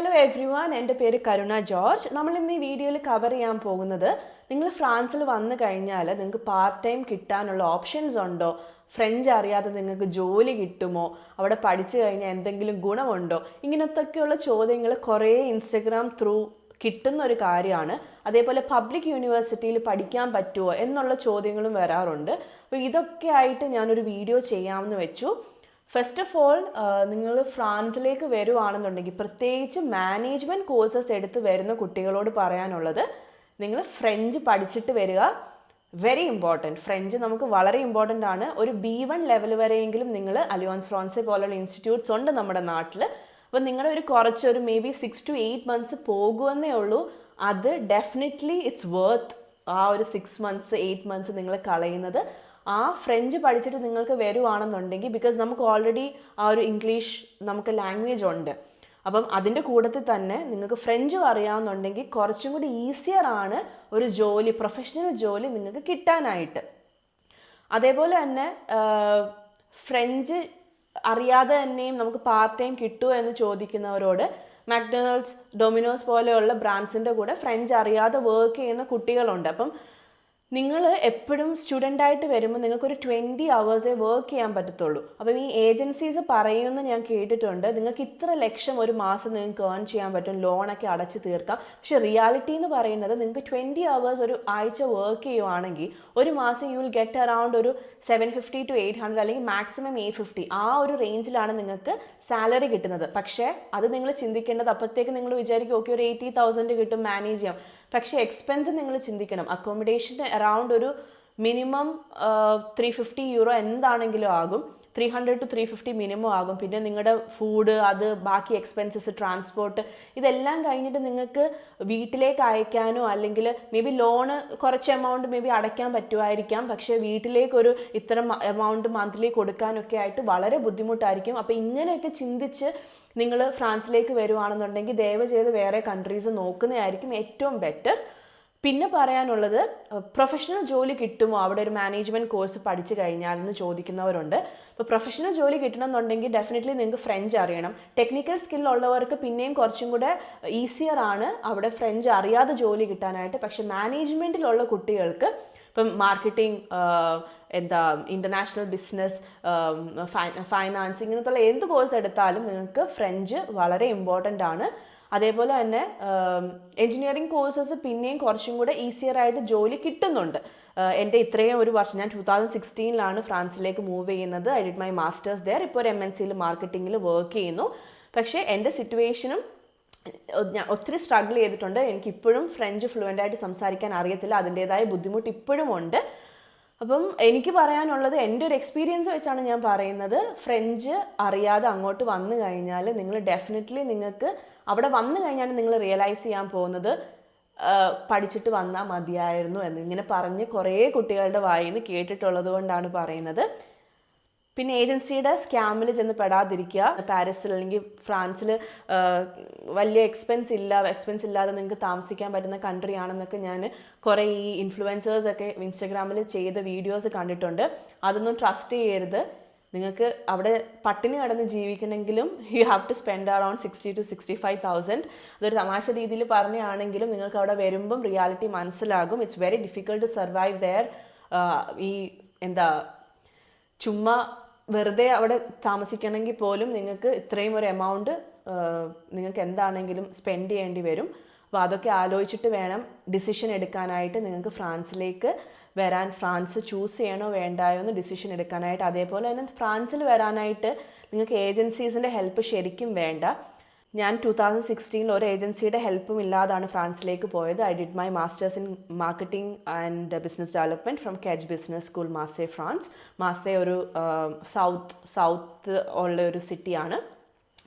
Hello every one, എൻ്റെ പേര് കരുണ George. നമ്മൾ ഇന്ന് ഈ വീഡിയോയിൽ കവർ ചെയ്യാൻ പോകുന്നത്, നിങ്ങൾ ഫ്രാൻസിൽ വന്നു കഴിഞ്ഞാൽ നിങ്ങൾക്ക് പാർട്ട് ടൈം കിട്ടാനുള്ള ഓപ്ഷൻസ് ഉണ്ടോ, ഫ്രഞ്ച് അറിയാതെ നിങ്ങൾക്ക് ജോലി കിട്ടുമോ, അവിടെ പഠിച്ചു കഴിഞ്ഞാൽ എന്തെങ്കിലും ഗുണമുണ്ടോ, ഇങ്ങനത്തൊക്കെയുള്ള ചോദ്യങ്ങൾ കുറേ ഇൻസ്റ്റഗ്രാം ത്രൂ കിട്ടുന്ന ഒരു കാര്യമാണ്. അതേപോലെ പബ്ലിക് യൂണിവേഴ്സിറ്റിയിൽ പഠിക്കാൻ പറ്റുമോ എന്നുള്ള ചോദ്യങ്ങളും വരാറുണ്ട്. അപ്പോൾ ഇതൊക്കെ ആയിട്ട് ഞാനൊരു വീഡിയോ ചെയ്യാമെന്ന് വെച്ചു. ഫസ്റ്റ് ഓഫ് ഓൾ, നിങ്ങൾ ഫ്രാൻസിലേക്ക് വരുവാണെന്നുണ്ടെങ്കിൽ, പ്രത്യേകിച്ച് മാനേജ്മെൻറ്റ് കോഴ്സസ് എടുത്ത് വരുന്ന കുട്ടികളോട് പറയാനുള്ളത്, നിങ്ങൾ ഫ്രഞ്ച് പഠിച്ചിട്ട് വരിക. Very important. ഫ്രഞ്ച് നമുക്ക് വളരെ ഇമ്പോർട്ടൻ്റ് ആണ്. ഒരു B1 ലെവൽ വരെയെങ്കിലും നിങ്ങൾ അലിയൻസ് ഫ്രാൻസെ പോലുള്ള ഇൻസ്റ്റിറ്റ്യൂട്ട്സ് ഉണ്ട് നമ്മുടെ നാട്ടിൽ. അപ്പോൾ നിങ്ങളൊരു കുറച്ചൊരു മേ ബി 6 to 8 months പോകുമെന്നേ ഉള്ളൂ. അത് ഡെഫിനറ്റ്ലി ഇറ്റ്സ് വർത്ത് ആ ഒരു 6 months 8 months നിങ്ങൾ കളയുന്നത്. ആ ഫ്രഞ്ച് പഠിച്ചിട്ട് നിങ്ങൾക്ക് വരുവാണെന്നുണ്ടെങ്കിൽ, ബിക്കോസ് നമുക്ക് ഓൾറെഡി ആ ഒരു ഇംഗ്ലീഷ് നമുക്ക് ലാംഗ്വേജ് ഉണ്ട്. അപ്പം അതിൻ്റെ കൂട്ടത്തിൽ തന്നെ നിങ്ങൾക്ക് ഫ്രഞ്ചും അറിയാമെന്നുണ്ടെങ്കിൽ കുറച്ചും കൂടി ഈസിയർ ആണ് ഒരു ജോലി, പ്രൊഫഷണൽ ജോലി നിങ്ങൾക്ക് കിട്ടാനായിട്ട്. അതേപോലെ തന്നെ ഫ്രഞ്ച് അറിയാതെ തന്നെയും നമുക്ക് പാർട്ട് ടൈം കിട്ടുമോ എന്ന് ചോദിക്കുന്നവരോട്, മാക്ഡൊണാൾഡ്സ്, ഡൊമിനോസ് പോലെയുള്ള ബ്രാൻഡ്സിൻ്റെ കൂടെ ഫ്രഞ്ച് അറിയാതെ വർക്ക് ചെയ്യുന്ന കുട്ടികളുണ്ട്. അപ്പം നിങ്ങൾ എപ്പോഴും സ്റ്റുഡൻ്റായിട്ട് വരുമ്പോൾ നിങ്ങൾക്കൊരു 20 hours വർക്ക് ചെയ്യാൻ പറ്റത്തുള്ളൂ. അപ്പം ഈ ഏജൻസീസ് പറയുമെന്ന് ഞാൻ കേട്ടിട്ടുണ്ട്, നിങ്ങൾക്ക് ഇത്ര ലക്ഷം ഒരു മാസം നിങ്ങൾക്ക് ഏൺ ചെയ്യാൻ പറ്റും, ലോണൊക്കെ അടച്ച് തീർക്കാം. പക്ഷെ റിയാലിറ്റി എന്ന് പറയുന്നത്, നിങ്ങൾക്ക് 20 hours ഒരു ആഴ്ച വർക്ക് ചെയ്യുവാണെങ്കിൽ ഒരു മാസം യു വിൽ ഗെറ്റ് അറൗണ്ട് ഒരു 750 to 800 അല്ലെങ്കിൽ മാക്സിമം 850 ആ ഒരു റേഞ്ചിലാണ് നിങ്ങൾക്ക് സാലറി കിട്ടുന്നത്. പക്ഷേ അത് നിങ്ങൾ ചിന്തിക്കേണ്ടത്, അപ്പോഴത്തേക്ക് നിങ്ങൾ വിചാരിക്കും ഓക്കെ ഒരു 80,000 കിട്ടും, മാനേജ് ചെയ്യാം. പക്ഷേ എക്സ്പെൻസ് നിങ്ങൾ ചിന്തിക്കണം. അക്കോമഡേഷന് അറൗണ്ട് ഒരു മിനിമം €350 എന്താണെങ്കിലും ആകും. 300 to 350 മിനിമം ആകും. പിന്നെ നിങ്ങളുടെ ഫുഡ്, അത് ബാക്കി എക്സ്പെൻസസ്, ട്രാൻസ്പോർട്ട്, ഇതെല്ലാം കഴിഞ്ഞിട്ട് നിങ്ങൾക്ക് വീട്ടിലേക്ക് അയക്കാനോ അല്ലെങ്കിൽ മേ ബി ലോണ് കുറച്ച് എമൗണ്ട് മേ ബി അടയ്ക്കാൻ പറ്റുമായിരിക്കാം. പക്ഷേ വീട്ടിലേക്കൊരു ഇത്തരം എമൗണ്ട് മന്ത്ലി കൊടുക്കാനൊക്കെ ആയിട്ട് വളരെ ബുദ്ധിമുട്ടായിരിക്കും. അപ്പോൾ ഇങ്ങനെയൊക്കെ ചിന്തിച്ച് നിങ്ങൾ ഫ്രാൻസിലേക്ക് വരുവാണെന്നുണ്ടെങ്കിൽ ദയവ് ചെയ്ത് വേറെ കൺട്രീസ് നോക്കുന്നതായിരിക്കും ഏറ്റവും ബെറ്റർ. പിന്നെ പറയാനുള്ളത്, പ്രൊഫഷണൽ ജോലി കിട്ടുമോ അവിടെ ഒരു മാനേജ്മെൻറ്റ് കോഴ്സ് പഠിച്ചു കഴിഞ്ഞാൽ എന്ന് ചോദിക്കുന്നവരുണ്ട്. ഇപ്പോൾ പ്രൊഫഷണൽ ജോലി കിട്ടണമെന്നുണ്ടെങ്കിൽ ഡെഫിനറ്റ്ലി നിങ്ങൾക്ക് ഫ്രഞ്ച് അറിയണം. ടെക്നിക്കൽ സ്കിൽ ഉള്ളവർക്ക് പിന്നെയും കുറച്ചും കൂടെ ഈസിയർ ആണ് അവിടെ ഫ്രഞ്ച് അറിയാതെ ജോലി കിട്ടാനായിട്ട്. പക്ഷെ മാനേജ്മെൻറ്റിലുള്ള കുട്ടികൾക്ക്, ഇപ്പം മാർക്കറ്റിംഗ്, ഇൻ്റർനാഷണൽ ബിസിനസ്, ഫൈനാൻസ്, ഇങ്ങനത്തുള്ള എന്ത് കോഴ്സ് എടുത്താലും നിങ്ങൾക്ക് ഫ്രഞ്ച് വളരെ ഇമ്പോർട്ടൻ്റ് ആണ്. അതേപോലെ തന്നെ എൻജിനീയറിംഗ് കോഴ്സസ് പിന്നെയും കുറച്ചും കൂടെ ഈസിയർ ആയിട്ട് ജോലി കിട്ടുന്നുണ്ട്. എൻ്റെ ഇത്രയും ഒരു വർഷം, ഞാൻ 2016 ഫ്രാൻസിലേക്ക് മൂവ് ചെയ്യുന്നത്. I did my masters there. ഇപ്പോൾ ഒരു MNCയിൽ മാർക്കറ്റിങ്ങിൽ വർക്ക് ചെയ്യുന്നു. പക്ഷേ എൻ്റെ സിറ്റുവേഷനും ഞാൻ ഒത്തിരി സ്ട്രഗിൾ ചെയ്തിട്ടുണ്ട്. എനിക്കിപ്പോഴും ഫ്രഞ്ച് ഫ്ലുവൻ്റ് ആയിട്ട് സംസാരിക്കാൻ അറിയത്തില്ല. അതിൻ്റേതായ ബുദ്ധിമുട്ട് ഇപ്പോഴും ഉണ്ട്. അപ്പം എനിക്ക് പറയാനുള്ളത്, എൻ്റെ ഒരു എക്സ്പീരിയൻസ് വെച്ചാണ് ഞാൻ പറയുന്നത്, ഫ്രഞ്ച് അറിയാതെ അങ്ങോട്ട് വന്നു കഴിഞ്ഞാൽ നിങ്ങൾ ഡെഫിനറ്റ്ലി നിങ്ങൾക്ക് അവിടെ വന്നു കഴിഞ്ഞാൽ നിങ്ങൾ റിയലൈസ് ചെയ്യാൻ പോകുന്നത് പഠിച്ചിട്ട് വന്നാൽ മതിയായിരുന്നു എന്ന് ഇങ്ങനെ പറഞ്ഞ് കുറേ കുട്ടികളുടെ വായിൽ നിന്ന് കേട്ടിട്ടുള്ളത് കൊണ്ടാണ് പറയുന്നത്. പിന്നെ ഏജൻസിയുടെ സ്കാമിൽ ചെന്ന് പെടാതിരിക്കുക. പാരീസിൽ അല്ലെങ്കിൽ ഫ്രാൻസിൽ വലിയ എക്സ്പെൻസ് ഇല്ലാതെ നിങ്ങൾക്ക് താമസിക്കാൻ പറ്റുന്ന കൺട്രി ആണെന്നൊക്കെ ഞാൻ കുറേ ഈ ഇൻഫ്ലുവൻസേഴ്സൊക്കെ ഇൻസ്റ്റഗ്രാമിൽ ചെയ്ത വീഡിയോസ് കണ്ടിട്ടുണ്ട്. അതൊന്നും ട്രസ്റ്റ് ചെയ്യരുത്. നിങ്ങൾക്ക് അവിടെ പട്ടിണി കിടന്ന് ജീവിക്കണമെങ്കിലും you have to spend around 60 to 65,000. അതൊരു തമാശ രീതിയിൽ പറഞ്ഞാണെങ്കിലും നിങ്ങൾക്ക് അവിടെ വരുമ്പം റിയാലിറ്റി മനസ്സിലാകും. It's very difficult to survive there. ഈ ചുമ്മാ വെറുതെ അവിടെ താമസിക്കണമെങ്കിൽ പോലും നിങ്ങൾക്ക് ഇത്രയും ഒരു എമൗണ്ട് നിങ്ങൾക്ക് എന്താണെങ്കിലും സ്പെൻഡ് ചെയ്യേണ്ടി വരും. അപ്പോൾ അതൊക്കെ ആലോചിച്ചിട്ട് വേണം ഡിസിഷൻ എടുക്കാനായിട്ട് നിങ്ങൾക്ക് ഫ്രാൻസിലേക്ക് വരാൻ. ഫ്രാൻസ് ചൂസ് ചെയ്യണോ വേണ്ടായോ എന്ന് ഡിസിഷൻ എടുക്കാനായിട്ട്. അതേപോലെ തന്നെ ഫ്രാൻസിൽ വരാനായിട്ട് നിങ്ങൾക്ക് ഏജൻസീസിൻ്റെ ഹെൽപ്പ് ശരിക്കും വേണ്ട. ഞാൻ 2016 ഒരു ഏജൻസിയുടെ ഹെൽപ്പും ഇല്ലാതാണ് ഫ്രാൻസിലേക്ക് പോയത്. I did my masters in marketing and business development from KEDGE business school, Marseille, France. Marseille ഒരു സൗത്ത് ഉള്ള ഒരു സിറ്റിയാണ്.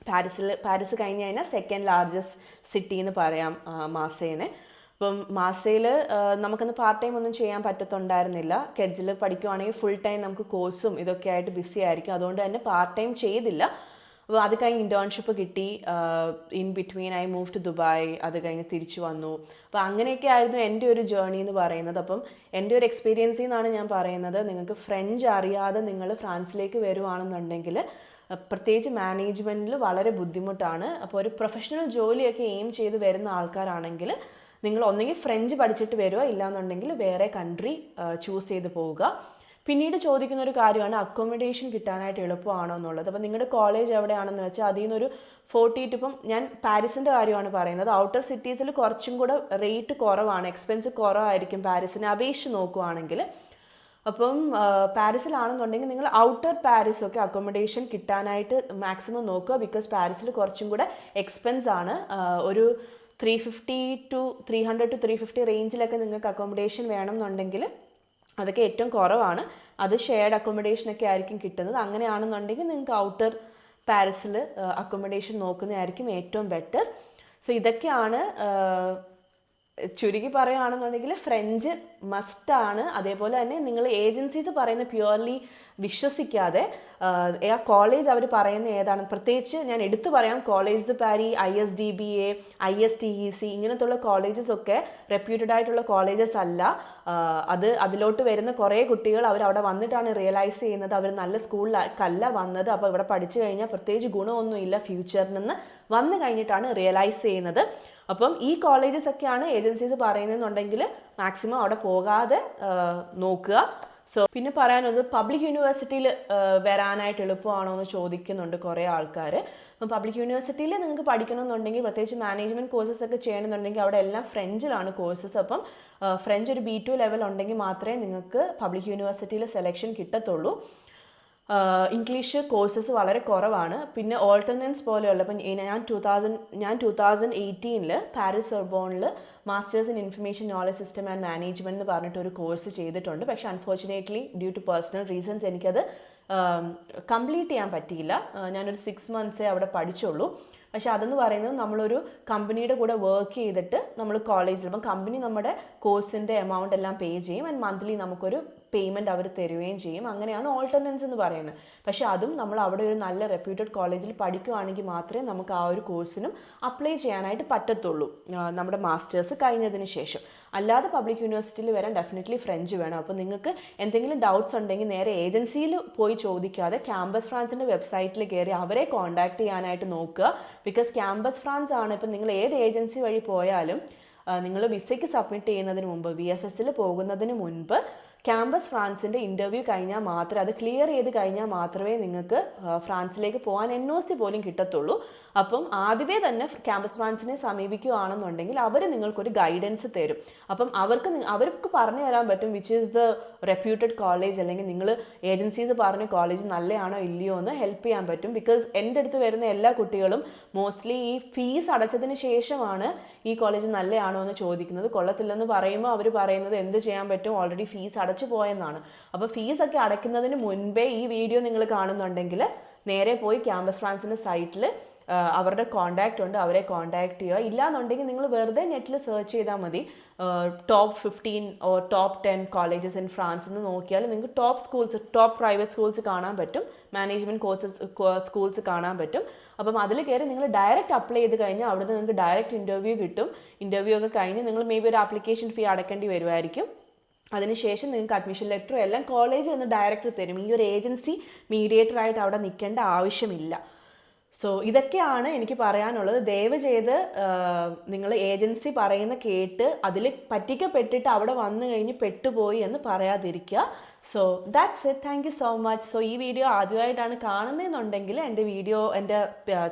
പാരീസ് കഴിഞ്ഞ് കഴിഞ്ഞാൽ സെക്കൻഡ് ലാർജസ്റ്റ് സിറ്റി എന്ന് പറയാം മാസേനെ. അപ്പം മാസയിൽ നമുക്കൊന്ന് പാർട്ട് ടൈം ഒന്നും ചെയ്യാൻ പറ്റത്തുണ്ടായിരുന്നില്ല. കെഡ്ജിൽ പഠിക്കുവാണെങ്കിൽ ഫുൾ ടൈം നമുക്ക് കോഴ്സും ഇതൊക്കെ ആയിട്ട് ബിസി ആയിരിക്കും. അതുകൊണ്ട് തന്നെ പാർട്ട് ടൈം ചെയ്തില്ല. അപ്പോൾ അത് കഴിഞ്ഞ് ഇൻറ്റേൺഷിപ്പ് കിട്ടി. In between I move to Dubai. അത് കഴിഞ്ഞ് തിരിച്ചു വന്നു. അപ്പോൾ അങ്ങനെയൊക്കെ ആയിരുന്നു എൻ്റെ ഒരു ജേർണി എന്ന് പറയുന്നത്. അപ്പം എൻ്റെ ഒരു എക്സ്പീരിയൻസിൽ നിന്നാണ് ഞാൻ പറയുന്നത്, നിങ്ങൾക്ക് ഫ്രഞ്ച് അറിയാതെ നിങ്ങൾ ഫ്രാൻസിലേക്ക് വരുവാണെന്നുണ്ടെങ്കിൽ പ്രത്യേകിച്ച് മാനേജ്മെൻറ്റിൽ വളരെ ബുദ്ധിമുട്ടാണ്. അപ്പോൾ ഒരു പ്രൊഫഷണൽ ജോലിയൊക്കെ എയിം ചെയ്ത് വരുന്ന ആൾക്കാരാണെങ്കിൽ നിങ്ങൾ ഒന്നെങ്കിൽ ഫ്രഞ്ച് പഠിച്ചിട്ട് വരിക, ഇല്ലാന്നുണ്ടെങ്കിൽ വേറെ കൺട്രി ചൂസ് ചെയ്ത് പോവുക. പിന്നീട് ചോദിക്കുന്ന ഒരു കാര്യമാണ് അക്കോമഡേഷൻ കിട്ടാനായിട്ട് എളുപ്പമാണോ എന്നുള്ളത്. അപ്പോൾ നിങ്ങളുടെ കോളേജ് എവിടെയാണെന്ന് വെച്ചാൽ അതിൽ നിന്നൊരു 40 ഇപ്പം ഞാൻ പാരീസിൻ്റെ കാര്യമാണ് പറയുന്നത്. ഔട്ടർ സിറ്റീസിൽ കുറച്ചും കൂടെ റേറ്റ് കുറവാണ്, എക്സ്പെൻസ് കുറവായിരിക്കും പാരീസിനെ അപേക്ഷിച്ച് നോക്കുവാണെങ്കിൽ. അപ്പം പാരീസിലാണെന്നുണ്ടെങ്കിൽ നിങ്ങൾ ഔട്ടർ പാരീസൊക്കെ അക്കോമഡേഷൻ കിട്ടാനായിട്ട് മാക്സിമം നോക്കുക. ബിക്കോസ് പാരീസിൽ കുറച്ചും കൂടെ എക്സ്പെൻസ് ആണ്. ഒരു 300 to 350 റേഞ്ചിലൊക്കെ നിങ്ങൾക്ക് അക്കോമഡേഷൻ വേണം എന്നുണ്ടെങ്കിൽ അതൊക്കെ ഏറ്റവും കുറവാണ്. അത് ഷെയർഡ് അക്കോമഡേഷനൊക്കെ ആയിരിക്കും കിട്ടുന്നത്. അങ്ങനെയാണെന്നുണ്ടെങ്കിൽ നിങ്ങൾക്ക് ഔട്ടർ പാരീസിൽ അക്കോമഡേഷൻ നോക്കുന്നതായിരിക്കും ഏറ്റവും ബെറ്റർ. സോ ഇതൊക്കെയാണ് ചുരുക്കി പറയുകയാണെന്നുണ്ടെങ്കിൽ ഫ്രഞ്ച് മസ്റ്റാണ്. അതേപോലെ തന്നെ നിങ്ങൾ ഏജൻസീസ് പറയുന്ന പ്യുവർലി വിശ്വസിക്കാതെ ആ കോളേജ് അവർ പറയുന്ന ഏതാണ്, പ്രത്യേകിച്ച് ഞാൻ എടുത്തു പറയാം, college de Paris, ISDBA, ISTEC ഇങ്ങനത്തുള്ള കോളേജസ് ഒക്കെ റെപ്യൂട്ടഡ് ആയിട്ടുള്ള കോളേജസ് അല്ല. അതിലോട്ട് വരുന്ന കുറേ കുട്ടികൾ അവിടെ വന്നിട്ടാണ് റിയലൈസ് ചെയ്യുന്നത് അവർ നല്ല സ്കൂളിലല്ല വന്നത്, അപ്പോൾ ഇവിടെ പഠിച്ചു കഴിഞ്ഞാൽ പ്രത്യേകിച്ച് ഗുണമൊന്നുമില്ല ഫ്യൂച്ചറിനെന്ന് വന്നു കഴിഞ്ഞിട്ടാണ് റിയലൈസ് ചെയ്യുന്നത്. അപ്പം ഈ കോളേജസ് ഒക്കെയാണ് ഏജൻസീസ് പറയുന്നതെന്നുണ്ടെങ്കിൽ മാക്സിമം അവിടെ പോകാതെ നോക്കുക. സോ പിന്നെ പറയാനുള്ളത് പബ്ലിക് യൂണിവേഴ്സിറ്റിയിൽ വരാനായിട്ട് എളുപ്പമാണോ എന്ന് ചോദിക്കുന്നുണ്ട് കുറേ ആൾക്കാർ. അപ്പം പബ്ലിക് യൂണിവേഴ്സിറ്റിയിൽ നിങ്ങൾക്ക് പഠിക്കണമെന്നുണ്ടെങ്കിൽ പ്രത്യേകിച്ച് മാനേജ്മെൻറ്റ് കോഴ്സസ് ഒക്കെ ചെയ്യണമെന്നുണ്ടെങ്കിൽ അവിടെ എല്ലാം ഫ്രഞ്ചിലാണ് കോഴ്സസ്. അപ്പം ഫ്രഞ്ച് ഒരു B2 ലെവൽ ഉണ്ടെങ്കിൽ മാത്രമേ നിങ്ങൾക്ക് പബ്ലിക് യൂണിവേഴ്സിറ്റിയിൽ സെലക്ഷൻ കിട്ടത്തുള്ളൂ. ഇംഗ്ലീഷ് കോഴ്സസ് വളരെ കുറവാണ്. പിന്നെ ഓൾട്ടർനൻസ് പോലെയുള്ള ഇപ്പം ഞാൻ 2018 പാരീസ് സോർബോണിൽ masters in information knowledge system and management എന്ന് പറഞ്ഞിട്ട് ഒരു കോഴ്സ് ചെയ്തിട്ടുണ്ട്. പക്ഷേ unfortunately due to personal reasons എനിക്കത് കംപ്ലീറ്റ് ചെയ്യാൻ പറ്റിയില്ല. ഞാനൊരു 6 months അവിടെ പഠിച്ചുള്ളൂ. പക്ഷെ അതെന്ന് പറയുന്നത് നമ്മളൊരു കമ്പനിയുടെ കൂടെ വർക്ക് ചെയ്തിട്ട് നമ്മൾ കോളേജിൽ, അപ്പം കമ്പനി നമ്മുടെ കോഴ്സിൻ്റെ എമൗണ്ട് എല്ലാം പേ ചെയ്യും ആൻഡ് മന്ത്ലി നമുക്കൊരു പേയ്മെൻറ്റ് അവർ തരുകയും ചെയ്യും. അങ്ങനെയാണ് ഓൾട്ടർനൻസ് എന്ന് പറയുന്നത്. പക്ഷേ അതും നമ്മൾ അവിടെ ഒരു നല്ല റെപ്യൂട്ടഡ് കോളേജിൽ പഠിക്കുകയാണെങ്കിൽ മാത്രമേ നമുക്ക് ആ ഒരു കോഴ്സിനും അപ്ലൈ ചെയ്യാനായിട്ട് പറ്റത്തുള്ളൂ നമ്മുടെ മാസ്റ്റേഴ്സ് കഴിഞ്ഞതിന് ശേഷം. അല്ലാതെ പബ്ലിക് യൂണിവേഴ്സിറ്റിയിൽ വരാൻ ഡെഫിനറ്റ്ലി ഫ്രഞ്ച് വേണം. അപ്പോൾ നിങ്ങൾക്ക് എന്തെങ്കിലും ഡൗട്ട്സ് ഉണ്ടെങ്കിൽ നേരെ ഏജൻസിയിൽ പോയി ചോദിക്കാതെ ക്യാമ്പസ് ഫ്രാൻസിൻ്റെ വെബ്സൈറ്റിൽ കയറി അവരെ കോൺടാക്ട് ചെയ്യാനായിട്ട് നോക്കുക. ബിക്കോസ് ക്യാമ്പസ് ഫ്രാൻസ് ആണ്, ഇപ്പം നിങ്ങൾ ഏത് ഏജൻസി വഴി പോയാലും നിങ്ങൾ വിസയ്ക്ക് സബ്മിറ്റ് ചെയ്യുന്നതിന് മുമ്പ്, VFSൽ പോകുന്നതിന് മുൻപ് ക്യാമ്പസ് ഫ്രാൻസിൻ്റെ ഇൻ്റർവ്യൂ കഴിഞ്ഞാൽ മാത്രമേ, അത് ക്ലിയർ ചെയ്ത് കഴിഞ്ഞാൽ മാത്രമേ നിങ്ങൾക്ക് ഫ്രാൻസിലേക്ക് പോകാൻ NOC പോലും കിട്ടത്തുള്ളൂ. അപ്പം ആദ്യമേ തന്നെ ക്യാമ്പസ് ഫ്രാൻസിനെ സമീപിക്കുകയാണെന്നുണ്ടെങ്കിൽ അവർ നിങ്ങൾക്കൊരു ഗൈഡൻസ് തരും. അപ്പം അവർക്ക് പറഞ്ഞു തരാൻ പറ്റും which is the reputed college, അല്ലെങ്കിൽ നിങ്ങൾ ഏജൻസീസ് പറഞ്ഞ കോളേജ് നല്ലതാണോ ഇല്ലയോ എന്ന് ഹെൽപ്പ് ചെയ്യാൻ പറ്റും. ബിക്കോസ് എൻ്റെ അടുത്ത് വരുന്ന എല്ലാ കുട്ടികളും മോസ്റ്റ്ലി ഈ ഫീസ് അടച്ചതിന് ശേഷമാണ് ഈ കോളേജ് നല്ലതാണോ എന്ന് ചോദിക്കുന്നത്. കൊള്ളത്തില്ലെന്ന് പറയുമ്പോൾ അവർ പറയുന്നത് എന്ത് ചെയ്യാൻ പറ്റും, ഓൾറെഡി ഫീസ് അടച്ചു പോയെന്നാണ്. അപ്പോൾ ഫീസൊക്കെ അടയ്ക്കുന്നതിന് മുൻപേ ഈ വീഡിയോ നിങ്ങൾ കാണുന്നുണ്ടെങ്കിൽ നേരെ പോയി ക്യാമ്പസ് ഫ്രാൻസിൻ്റെ സൈറ്റിൽ അവരുടെ കോൺടാക്റ്റ് ഉണ്ട്, അവരെ കോൺടാക്ട് ചെയ്യുക. ഇല്ലാന്നുണ്ടെങ്കിൽ നിങ്ങൾ വെറുതെ നെറ്റിൽ സെർച്ച് ചെയ്താൽ മതി top 15 or top 10 colleges in France എന്ന് നോക്കിയാൽ നിങ്ങൾക്ക് ടോപ്പ് പ്രൈവറ്റ് സ്കൂൾസ് കാണാൻ പറ്റും, മാനേജ്മെൻറ്റ് സ്കൂൾസ് കാണാൻ പറ്റും. അപ്പം അതിൽ കയറി നിങ്ങൾ ഡയറക്റ്റ് അപ്ലൈ ചെയ്ത് കഴിഞ്ഞാൽ അവിടുന്ന് നിങ്ങൾക്ക് ഡയറക്റ്റ് ഇൻ്റർവ്യൂ കിട്ടും. ഇൻ്റർവ്യൂ ഒക്കെ കഴിഞ്ഞ് നിങ്ങൾ മേ ബി ഒരു ആപ്ലിക്കേഷൻ ഫീ അടയ്ക്കേണ്ടി വരുമായിരിക്കും. അതിനുശേഷം നിങ്ങൾക്ക് അഡ്മിഷൻ ലെറ്ററും എല്ലാം കോളേജ് നിന്ന് ഡയറക്റ്റ് തരും. ഈ ഒരു ഏജൻസി മീഡിയേറ്ററായിട്ട് അവിടെ നിൽക്കേണ്ട ആവശ്യമില്ല. സോ ഇതൊക്കെയാണ് എനിക്ക് പറയാനുള്ളത്. ദയവ് ചെയ്ത് നിങ്ങൾ ഏജൻസി പറയുന്ന കേട്ട് അതിൽ പറ്റിക്കപ്പെട്ടിട്ട് അവിടെ വന്നു കഴിഞ്ഞ് പെട്ടുപോയി എന്ന് പറയാതിരിക്കുക. So that's it. Thank you so much. So ഈ വീഡിയോ ആദ്യമായിട്ടാണ് കാണുന്നതെന്നുണ്ടെങ്കിൽ എൻ്റെ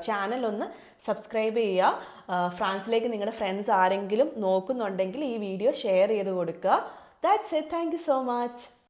ചാനൽ ഒന്ന് സബ്സ്ക്രൈബ് ചെയ്യുക. ഫ്രാൻസിലേക്ക് നിങ്ങളുടെ ഫ്രണ്ട്സ് ആരെങ്കിലും നോക്കുന്നുണ്ടെങ്കിൽ ഈ വീഡിയോ ഷെയർ ചെയ്ത് കൊടുക്കുക. That's it. Thank you so much.